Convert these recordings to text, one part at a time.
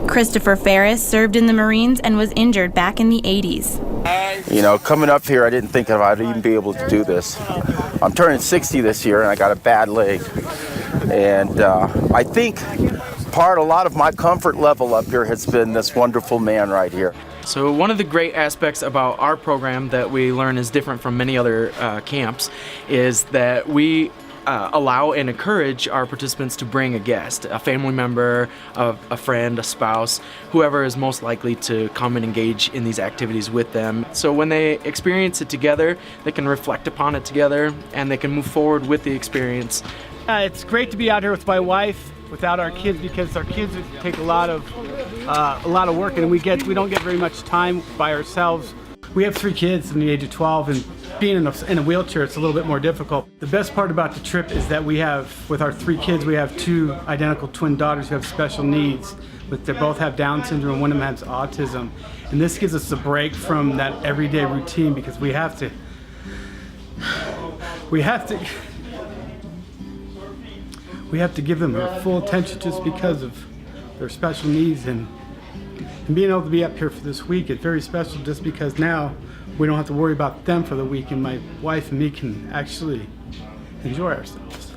Christopher Ferris served in the Marines and was injured back in the 80s. You know, coming up here, I didn't think I'd even be able to do this. I'm turning 60 this year, and I got a bad leg. And I think a lot of my comfort level up here has been this wonderful man right here. So one of the great aspects about our program that we learn is different from many other camps is that we allow and encourage our participants to bring a guest, a family member, a friend, a spouse, whoever is most likely to come and engage in these activities with them. So when they experience it together, they can reflect upon it together and they can move forward with the experience. It's great to be out here with my wife without our kids, because our kids take a lot of work, and we don't get very much time by ourselves. We have 3 kids in the age of 12, and being in a wheelchair, it's a little bit more difficult. The best part about the trip is that we have, with our 3 kids, we have 2 identical twin daughters who have special needs. They both have Down syndrome, and one of them has autism. And this gives us a break from that everyday routine, because we have to give them our full attention just because of their special needs. And being able to be up here for this week is very special, just because now we don't have to worry about them for the week, and my wife and me can actually enjoy ourselves.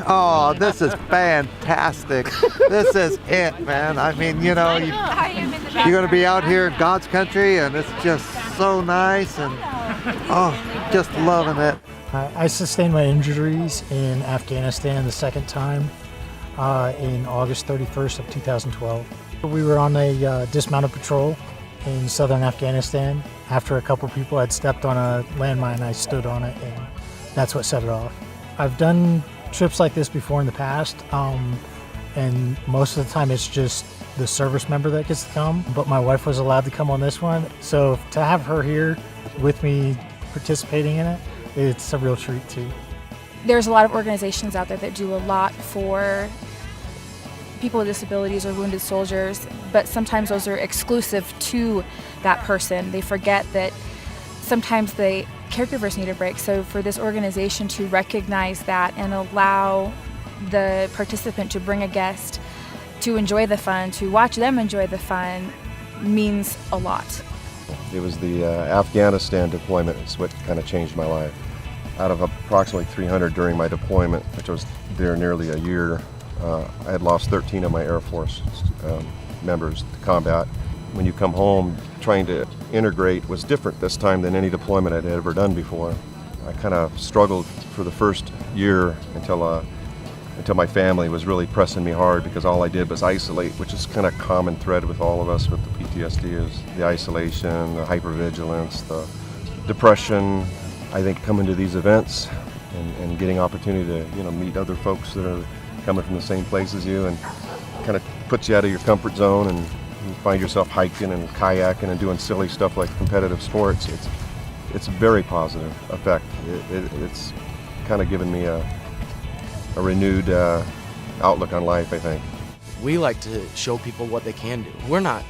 Oh, this is fantastic. This is it, man. I mean, you know, you're going to be out here in God's country, and it's just so nice, and just loving it. I sustained my injuries in Afghanistan the second time in August 31st of 2012. We were on a dismounted patrol in southern Afghanistan. After a couple people had stepped on a landmine, I stood on it, and that's what set it off. I've done trips like this before in the past, and most of the time it's just the service member that gets to come, but my wife was allowed to come on this one. So to have her here with me participating in it, it's a real treat too. There's a lot of organizations out there that do a lot for people with disabilities or wounded soldiers, but sometimes those are exclusive to that person. They forget that sometimes the caregivers need a break. So for this organization to recognize that and allow the participant to bring a guest to enjoy the fun, to watch them enjoy the fun, means a lot. It was the Afghanistan deployment is what kind of changed my life. Out of approximately 300 during my deployment, which was there nearly a year, I had lost 13 of my Air Force members to combat. When you come home, trying to integrate was different this time than any deployment I'd ever done before. I kind of struggled for the first year until my family was really pressing me hard, because all I did was isolate, which is kind of common thread with all of us with the PTSD, is the isolation, the hypervigilance, the depression. I think coming to these events and getting opportunity to meet other folks that are coming from the same place as you, and kind of puts you out of your comfort zone, and you find yourself hiking and kayaking and doing silly stuff like competitive sports. It's a very positive effect. It's kind of given me a renewed outlook on life, I think. We like to show people what they can do. We're not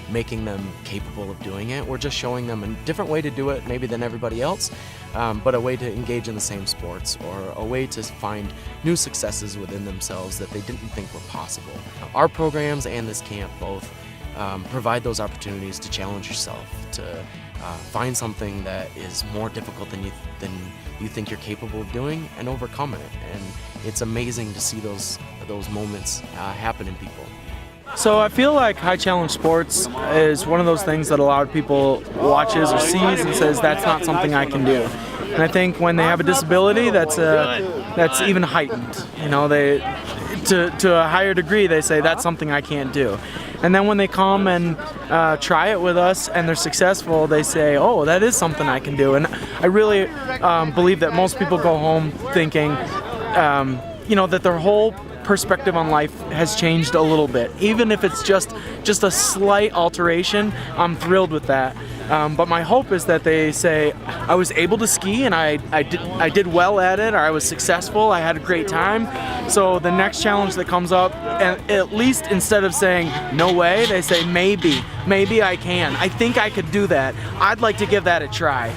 making them capable of doing it. We're just showing them a different way to do it maybe than everybody else, but a way to engage in the same sports, or a way to find new successes within themselves that they didn't think were possible. Our programs and this camp both provide those opportunities to challenge yourself, to find something that is more difficult than you think you're capable of doing, and overcome it. And it's amazing to see those moments happen in people. So I feel like high challenge sports is one of those things that a lot of people watches or sees and says, that's not something I can do. And I think when they have a disability, that's even heightened. You know, to a higher degree, they say that's something I can't do. And then when they come and try it with us and they're successful, they say, oh, that is something I can do. And I really believe that most people go home thinking, that their whole perspective on life has changed a little bit. Even if it's just a slight alteration, I'm thrilled with that. But my hope is that they say, I was able to ski and I did well at it, or I was successful, I had a great time. So the next challenge that comes up, and at least instead of saying, no way, they say, maybe I can. I think I could do that. I'd like to give that a try.